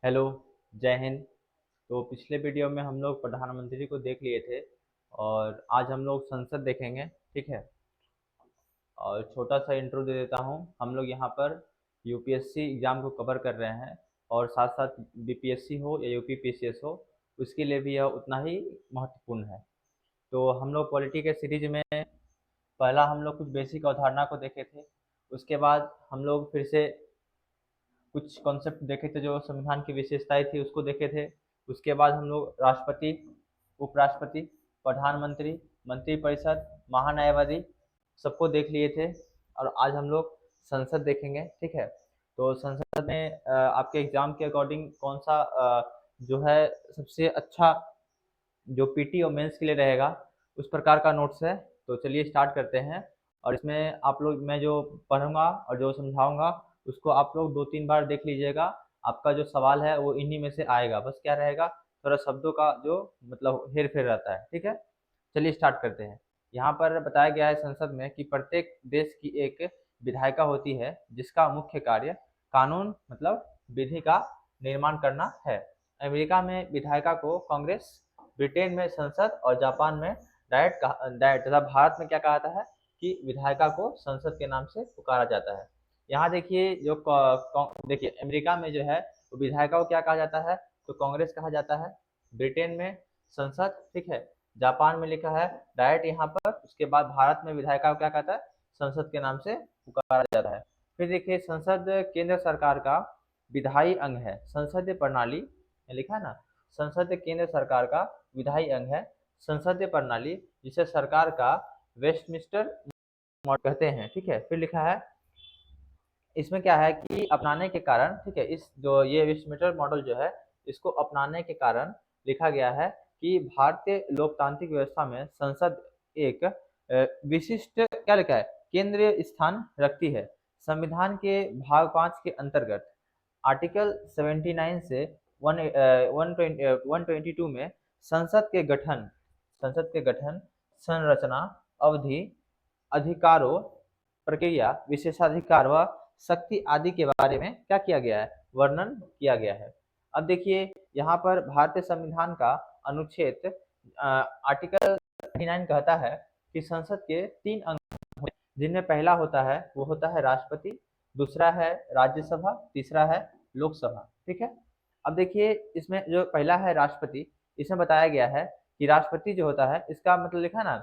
Hello, जय हिंद। तो पिछले वीडियो में हम लोग प्रधानमंत्री को देख लिए थे और आज हम लोग संसद देखेंगे। ठीक है। और छोटा सा इंट्रो दे देता हूँ। हम लोग यहाँ पर यूपीएससी एग्ज़ाम को कवर कर रहे हैं और साथ साथ बीपीएससी हो या यूपी पीसीएस हो, उसके लिए भी यह उतना ही महत्वपूर्ण है। तो हम लोग पॉलिटी के सीरीज में पहला हम लोग कुछ बेसिक अवधारणा को देखे थे। उसके बाद हम लोग फिर से कुछ कॉन्सेप्ट देखे थे, जो संविधान की विशेषताएं थी उसको देखे थे। उसके बाद हम लोग राष्ट्रपति, उपराष्ट्रपति, प्रधानमंत्री, मंत्रिपरिषद, महान्यायवादी सबको देख लिए थे। और आज हम लोग संसद देखेंगे। ठीक है। तो संसद में आपके एग्जाम के अकॉर्डिंग कौन सा जो है सबसे अच्छा जो पीटी और मेंस के लिए रहेगा, उस प्रकार का नोट्स है। तो चलिए स्टार्ट करते हैं। और इसमें आप लोग, मैं जो पढ़ूंगा और जो समझाऊंगा उसको आप लोग 2-3 बार देख लीजिएगा। आपका जो सवाल है वो इन्हीं में से आएगा। बस क्या रहेगा, थोड़ा शब्दों का जो मतलब हेर फेर रहता है। ठीक है। चलिए स्टार्ट करते हैं। यहाँ पर बताया गया है संसद में कि प्रत्येक देश की एक विधायिका होती है जिसका मुख्य कार्य कानून मतलब विधि का निर्माण करना है। अमेरिका में विधायिका को कांग्रेस, ब्रिटेन में संसद और जापान में डायट तथा भारत में क्या कहता है कि विधायिका को संसद के नाम से पुकारा जाता है। यहाँ देखिए जो देखिए अमेरिका में जो है वो विधायिका को क्या कहा जाता है, तो कांग्रेस कहा जाता है। ब्रिटेन में संसद, ठीक है। जापान में लिखा है डायट यहाँ पर। उसके बाद भारत में विधायिका को क्या कहता है, संसद के नाम से पुकारा जाता है। फिर देखिए संसद केंद्र सरकार का विधायी अंग है। संसदीय प्रणाली लिखा है ना, संसद केंद्र सरकार का विधायी अंग है। संसदीय प्रणाली जिसे सरकार का वेस्टमिंस्टर मॉडल कहते हैं। ठीक है। फिर लिखा है इसमें क्या है कि अपनाने के कारण, ठीक है, इस जो ये वेस्टमिंस्टर मॉडल जो है इसको अपनाने के कारण लिखा गया है कि भारतीय लोकतांत्रिक व्यवस्था में संसद एक विशिष्ट क्या लिखा है, केंद्रीय स्थान रखती है। संविधान के भाग 5 के अंतर्गत आर्टिकल 79 से 122 में संसद के गठन, संरचना, अवधि, अधिकारों, प्रक्रिया, विशेषाधिकार व शक्ति आदि के बारे में क्या किया गया है, वर्णन किया गया है। अब देखिए यहाँ पर भारतीय संविधान का अनुच्छेद आर्टिकल 39 कहता है कि संसद के 3 अंग, जिनमें पहला होता है वो होता है राष्ट्रपति, दूसरा है राज्यसभा, तीसरा है लोकसभा। ठीक है। अब देखिए इसमें जो पहला है राष्ट्रपति, इसमें बताया गया है कि राष्ट्रपति जो होता है इसका मतलब लिखा ना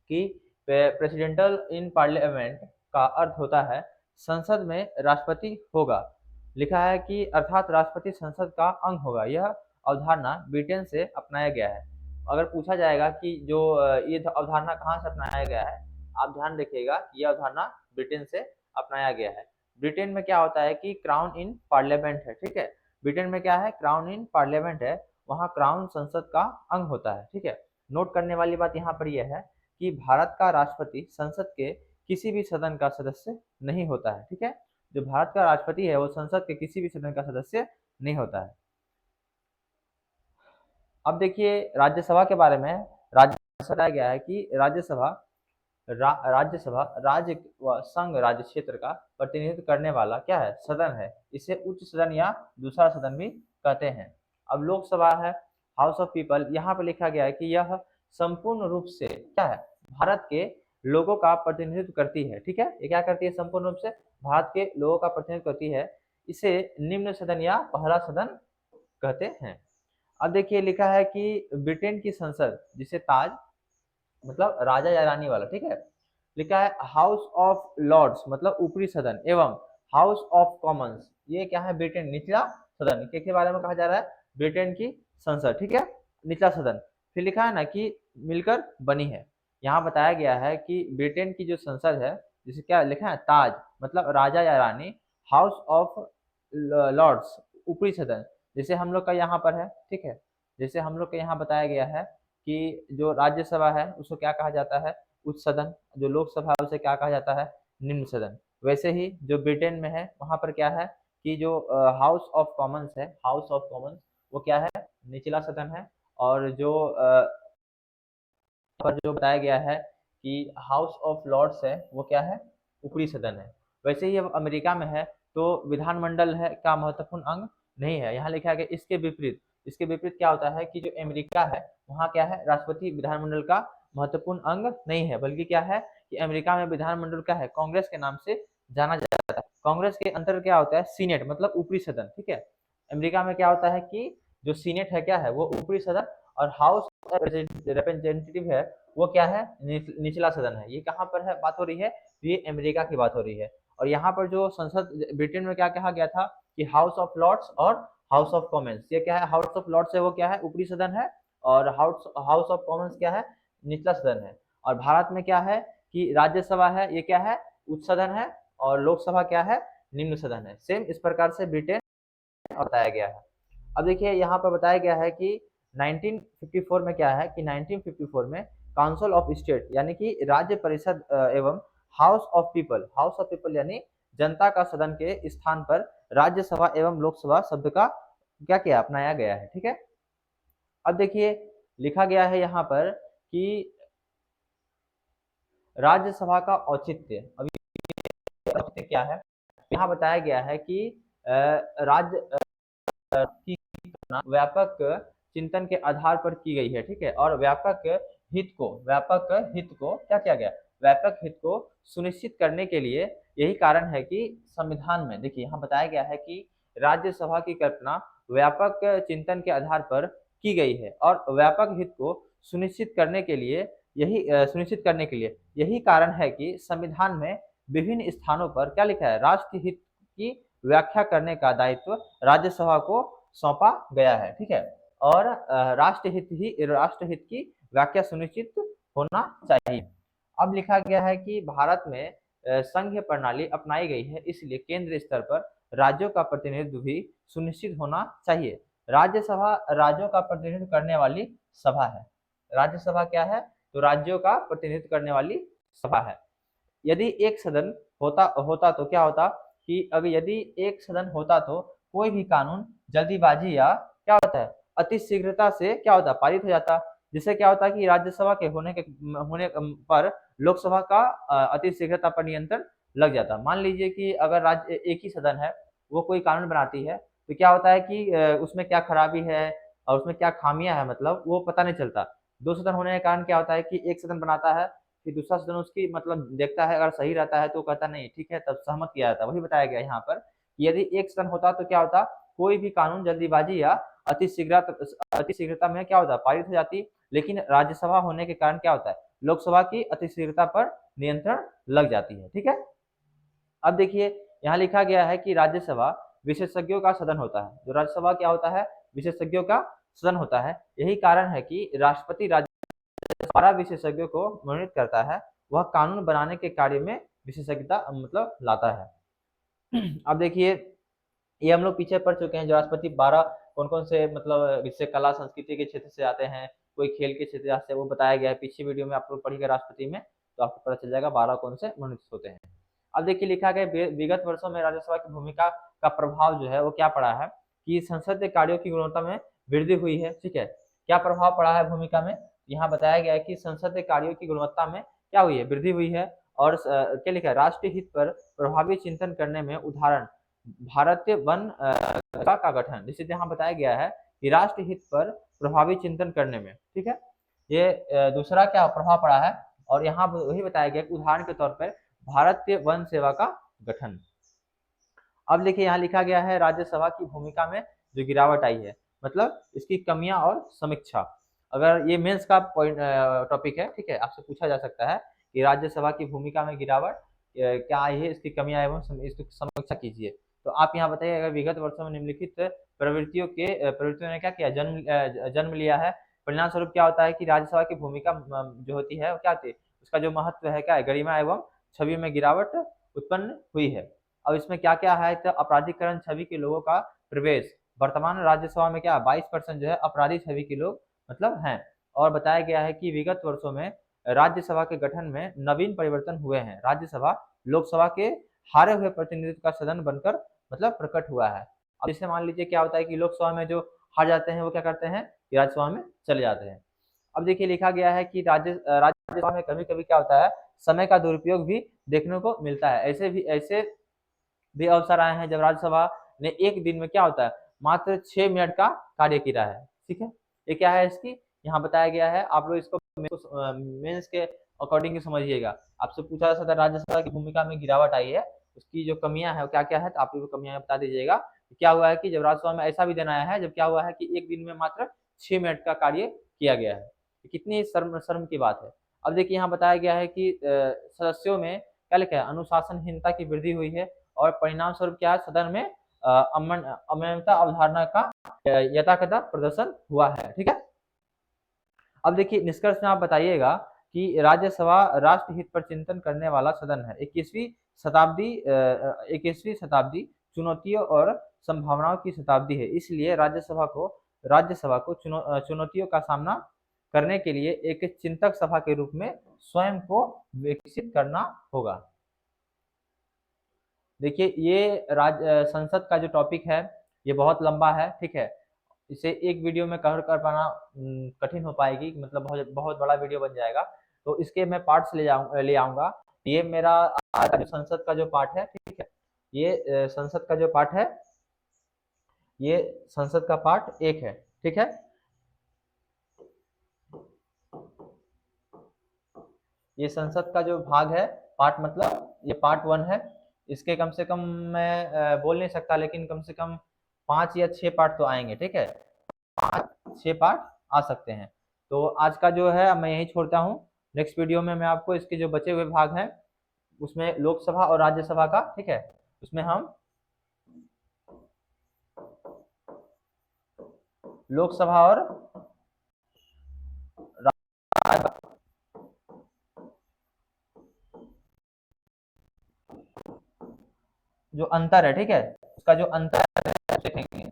कि प्रेसिडेंटल इन पार्लियामेंट का अर्थ होता है संसद में राष्ट्रपति होगा। लिखा है कि अर्थात राष्ट्रपति संसद का अंग होगा। यह अवधारणा ब्रिटेन से अपनाया गया है। अगर पूछा जाएगा कि जो ये अवधारणा कहाँ से अपनाया गया है, आप ध्यान रखिएगा कि यह अवधारणा ब्रिटेन से अपनाया गया है। ब्रिटेन में क्या होता है कि क्राउन इन पार्लियामेंट है। ठीक है। ब्रिटेन में क्या है, क्राउन इन पार्लियामेंट है। वहाँ क्राउन संसद का अंग होता है। ठीक है। नोट करने वाली बात यहाँ पर यह है कि भारत का राष्ट्रपति संसद के किसी भी सदन का सदस्य नहीं होता है। ठीक है। जो भारत का राष्ट्रपति है वो संसद के किसी भी सदन का सदस्य नहीं होता है। अब देखिए राज्यसभा के बारे में। राज्यसभा बताया गया है कि राज्यसभा राज्य व संघ राज्य क्षेत्र का प्रतिनिधित्व करने वाला क्या है, सदन है। इसे उच्च सदन या दूसरा सदन भी कहते हैं। अब लोकसभा है, हाउस ऑफ पीपल। यहाँ पर लिखा गया है कि यह संपूर्ण रूप से क्या है, भारत के लोगों का प्रतिनिधित्व करती है। ठीक है। ये क्या करती है, संपूर्ण रूप से भारत के लोगों का प्रतिनिधित्व करती है। इसे निम्न सदन या पहला सदन कहते हैं। अब देखिए लिखा है कि ब्रिटेन की संसद जिसे ताज मतलब राजा या रानी वाला, ठीक है, लिखा है हाउस ऑफ लॉर्ड्स मतलब ऊपरी सदन एवं हाउस ऑफ कॉमन्स, ये क्या है, ब्रिटेन निचला सदन। के बारे में कहा जा रहा है, ब्रिटेन की संसद, ठीक है, निचला सदन। फिर लिखा है ना कि मिलकर बनी है। यहाँ बताया गया है कि ब्रिटेन की जो संसद है जिसे क्या लिखा है, ताज मतलब राजा या रानी, हाउस ऑफ लॉर्ड्स ऊपरी सदन, जैसे हम लोग का यहाँ पर है। ठीक है। जैसे हम लोग के यहाँ बताया गया है कि जो राज्यसभा है उसको क्या कहा जाता है, उच्च सदन। जो लोकसभा है उसे क्या कहा जाता है, निम्न सदन। वैसे ही जो ब्रिटेन में है वहाँ पर क्या है कि जो हाउस ऑफ कॉमन्स है, हाउस ऑफ कॉमन्स वो क्या है, निचला सदन है। और जो पर जो बताया गया है कि हाउस ऑफ लॉर्ड्स है वो क्या है, ऊपरी सदन है। वैसे ही अब अमेरिका में है तो विधानमंडल है का महत्वपूर्ण अंग, नहीं है। यहाँ लिखा गया इसके विपरीत। इसके विपरीत क्या होता है कि जो अमेरिका है वहाँ क्या है, राष्ट्रपति विधानमंडल का महत्वपूर्ण अंग नहीं है, बल्कि क्या है कि अमेरिका में विधानमंडल क्या है, कांग्रेस के नाम से जाना जाता है। कांग्रेस के अंतर क्या होता है, सीनेट मतलब ऊपरी सदन, ठीक है। अमेरिका में क्या होता है कि जो सीनेट है क्या है, वो ऊपरी सदन, और हाउस रिप्रेजेंटेटिव है वो क्या है, निचला सदन है। ये कहाँ पर है बात हो रही है, ये अमेरिका की बात हो रही है। और यहाँ पर जो संसद ब्रिटेन में क्या कहा गया था कि हाउस ऑफ लॉर्ड्स और हाउस ऑफ कॉमन्स, ये क्या है, हाउस ऑफ लॉर्ड्स है वो क्या है, ऊपरी सदन है, और हाउस हाउस ऑफ कॉमन्स क्या है, निचला सदन है। और भारत में क्या है कि राज्यसभा है, ये क्या है, उच्च सदन है, और लोकसभा क्या है, निम्न सदन है। सेम इस प्रकार से ब्रिटेन बताया गया है। अब देखिए यहाँ पर बताया गया है कि 1954 में क्या है कि 1954 में काउंसिल ऑफ स्टेट यानी कि राज्य परिषद एवं हाउस ऑफ पीपल यानी जनता का सदन के स्थान पर राज्यसभा एवं लोकसभा शब्द का क्या किया, अपनाया गया है, ठीक है। अब देखिए लिखा गया है यहाँ पर कि राज्यसभा का औचित्य। अब औचित्य क्या है, यहाँ बताया गया है कि राज्य की व्यापक चिंतन के आधार पर की गई है, ठीक है। और व्यापक हित को क्या किया गया, व्यापक हित को सुनिश्चित करने के लिए यही कारण है कि संविधान में देखिए यहाँ बताया गया है कि राज्यसभा की कल्पना व्यापक चिंतन के आधार पर की गई है, और व्यापक हित को सुनिश्चित करने के लिए यही कारण है कि संविधान में विभिन्न स्थानों पर क्या लिखा है, राष्ट्र हित की व्याख्या करने का दायित्व राज्यसभा को सौंपा गया है, ठीक है। और राष्ट्रहित की व्याख्या सुनिश्चित होना चाहिए। अब लिखा गया है कि भारत में संघीय प्रणाली अपनाई गई है, इसलिए केंद्र स्तर पर राज्यों का प्रतिनिधित्व भी सुनिश्चित होना चाहिए। राज्यसभा राज्यों का प्रतिनिधित्व करने वाली सभा है। राज्यसभा क्या है, तो राज्यों का प्रतिनिधित्व करने वाली सभा है। यदि एक सदन होता होता तो क्या होता कि अगर यदि एक सदन होता तो कोई भी कानून जल्दीबाजी या क्या होता है, अति शीघ्रता से क्या होता, पारित हो जाता, जिससे क्या होता है कि राज्यसभा के होने पर लोकसभा का अति शीघ्रता पर नियंत्रण लग जाता। मान लीजिए कि अगर राज्य एक ही सदन है, वो कोई कानून बनाती है, तो क्या होता है कि उसमें क्या खराबी है और उसमें क्या खामियां है, मतलब वो पता नहीं चलता। दो सदन होने के कारण क्या होता है कि एक सदन बनाता है, फिर दूसरा सदन उसकी मतलब देखता है, अगर सही रहता है तो कहता नहीं ठीक है, तब सहमत किया जाता है। वही बताया गया यहाँ पर कि यदि एक सदन होता तो क्या होता, कोई भी कानून जल्दीबाजी या अति शीघ्रता में क्या होता, पारित हो जाती। लेकिन राज्यसभा होने के कारण क्या होता है, लोकसभा की अति शीघ्रता पर नियंत्रण लग जाती है, ठीक है। अब देखिए यहाँ लिखा गया है कि राज्यसभा विशेषज्ञों का सदन होता है। जो राज्यसभा क्या होता है, विशेषज्ञों का सदन होता है। यही कारण है कि राष्ट्रपति 12 विशेषज्ञों को मनोनीत करता है, वह कानून बनाने के कार्य में विशेषज्ञता मतलब लाता है। अब देखिए ये हम लोग पीछे पढ़ चुके हैं, जो राष्ट्रपति 12 कौन कौन से मतलब जैसे कला संस्कृति के क्षेत्र से आते हैं, कोई खेल के क्षेत्र से, वो बताया गया है पिछले वीडियो में। आप लोग पढ़िएगा राष्ट्रपति में तो आपको पता चल जाएगा 12 कौन से मनोनीत होते हैं। अब देखिए लिखा गया विगत वर्षों में राज्यसभा की भूमिका का प्रभाव जो है वो क्या पड़ा है कि संसद के कार्यों की गुणवत्ता में वृद्धि हुई है, ठीक है। क्या प्रभाव पड़ा है भूमिका में, यहाँ बताया गया है कि संसद के कार्यों की गुणवत्ता में क्या हुई है, वृद्धि हुई है। और क्या लिखा है, राष्ट्रीय हित पर प्रभावी चिंतन करने में उदाहरण भारतीय वन का गठन, जिसे यहाँ बताया गया है कि राष्ट्र हित पर प्रभावी चिंतन करने में, ठीक है, ये दूसरा क्या प्रभाव पड़ा है। और यहाँ वही बताया गया कि उदाहरण के तौर पर भारतीय वन सेवा का गठन। अब देखिए यहाँ लिखा गया है राज्यसभा की भूमिका में जो गिरावट आई है, मतलब इसकी कमियां और समीक्षा। अगर ये मेंस का पॉइंट टॉपिक है, ठीक है, आपसे पूछा जा सकता है कि राज्यसभा की भूमिका में गिरावट क्या आई है, इसकी कमियां एवं इसकी समीक्षा कीजिए। तो आप यहाँ बताइए, अगर विगत वर्षों में निम्नलिखित प्रवृत्तियों ने क्या किया, जन्म लिया है। परिणाम स्वरूप क्या होता है कि राज्यसभा की भूमिका जो होती है क्या होती है, उसका जो महत्व है क्या है, गरिमा एवं छवि में गिरावट उत्पन्न हुई है। अब इसमें क्या क्या है, तो अपराधीकरण छवि के लोगों का प्रवेश। वर्तमान राज्यसभा में क्या 22% जो है अपराधी छवि के लोग मतलब हैं। और बताया गया है कि विगत वर्षों में राज्यसभा के गठन में नवीन परिवर्तन हुए हैं। राज्यसभा लोकसभा के हारे हुए प्रतिनिधित्व का सदन बनकर मतलब प्रकट हुआ है। अब जैसे मान लीजिए क्या होता है कि लोकसभा में जो हार जाते हैं वो क्या करते हैं कि राज्यसभा में चले जाते हैं। अब देखिए लिखा गया है कि राज्यसभा में कभी कभी क्या होता है, समय का दुरुपयोग भी देखने को मिलता है। ऐसे भी अवसर आए हैं जब राज्यसभा ने एक दिन में क्या होता है, मात्र 6 मिनट का कार्य किया है। ठीक है, ये क्या है इसकी यहाँ बताया गया है। आप लोग इसको मेंस के अकॉर्डिंग समझिएगा। आपसे पूछा जा सकता है राज्यसभा की भूमिका में गिरावट आई है, उसकी जो कमियां है क्या क्या है, तो आप लोग कमियां बता दीजिएगा। क्या हुआ है कि जब राज्यसभा में ऐसा विधान आया है, जब क्या हुआ है कि एक दिन में मात्र 6 मिनट का कार्य किया गया है। कितनी शर्म शर्म की बात है। अब देखिए यहाँ बताया गया है कि सदस्यों में क्या लिखा है, अनुशासनहीनता की वृद्धि हुई है और परिणाम स्वरूप क्या है, सदन में अमनता अवधारणा का यथाकथा प्रदर्शन हुआ है। ठीक है, अब देखिए निष्कर्ष में आप बताइएगा कि राज्यसभा राष्ट्र हित पर चिंतन करने वाला सदन है। 21वीं शताब्दी चुनौतियों और संभावनाओं की शताब्दी है, इसलिए राज्यसभा को चुनौतियों का सामना करने के लिए एक चिंतक सभा के रूप में स्वयं को विकसित करना होगा। देखिए ये संसद का जो टॉपिक है ये बहुत लंबा है। ठीक है, इसे एक वीडियो में कवर कर पाना कठिन हो पाएगी, मतलब बहुत बहुत बड़ा वीडियो बन जाएगा। तो इसके मैं पार्ट्स ले आऊंगा। ये मेरा आज का जो संसद का जो पार्ट है, ठीक है, ये संसद का जो पार्ट है, ये संसद का पार्ट 1 है। ठीक है, ये संसद का जो भाग है, पार्ट मतलब ये पार्ट 1 है। इसके कम से कम मैं बोल नहीं सकता, लेकिन कम से कम 5 या 6 पार्ट तो आएंगे। ठीक है, 5-6 पार्ट आ सकते हैं। तो आज का जो है मैं यही छोड़ता हूँ। नेक्स्ट वीडियो में मैं आपको इसके जो बचे हुए भाग हैं, उसमें लोकसभा और राज्यसभा का, ठीक है, उसमें हम लोकसभा और जो अंतर है, ठीक है, उसका जो अंतर है देखेंगे।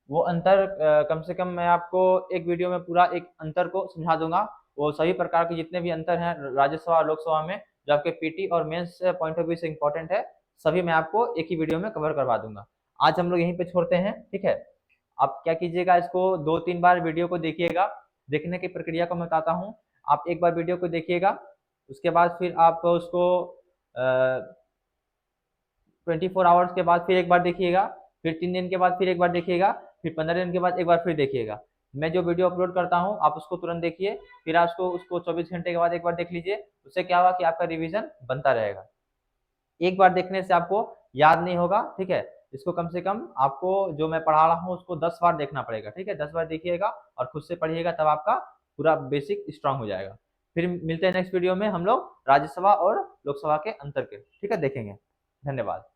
वो अंतर कम से कम मैं आपको एक वीडियो में पूरा एक अंतर को समझा दूंगा। वो सभी प्रकार के जितने भी अंतर हैं राज्यसभा और लोकसभा में, जो आपके पीटी और मेंस पॉइंट ऑफ व्यू से इंपॉर्टेंट है, सभी मैं आपको एक ही वीडियो में कवर करवा दूंगा। आज हम लोग यहीं पे छोड़ते हैं। ठीक है, आप क्या कीजिएगा, इसको 2-3 बार वीडियो को देखिएगा। देखने की प्रक्रिया को मैं बताता हूँ। आप एक बार वीडियो को देखिएगा, उसके बाद फिर आप उसको 24 आवर्स के बाद फिर एक बार देखिएगा, फिर 3 दिन के बाद फिर एक बार देखिएगा, फिर 15 दिन के बाद एक बार फिर देखिएगा। मैं जो वीडियो अपलोड करता हूँ आप उसको तुरंत देखिए, फिर आप उसको 24 घंटे के बाद एक बार देख लीजिए। उससे क्या होगा कि आपका रिवीजन बनता रहेगा। एक बार देखने से आपको याद नहीं होगा। ठीक है, इसको कम से कम आपको जो मैं पढ़ा रहा हूँ उसको 10 बार देखना पड़ेगा। ठीक है, 10 बार देखिएगा और खुद से पढ़िएगा, तब आपका पूरा बेसिक स्ट्रांग हो जाएगा। फिर मिलते हैं नेक्स्ट वीडियो में, हम लोग राज्यसभा और लोकसभा के अंतर के, ठीक है, देखेंगे। धन्यवाद।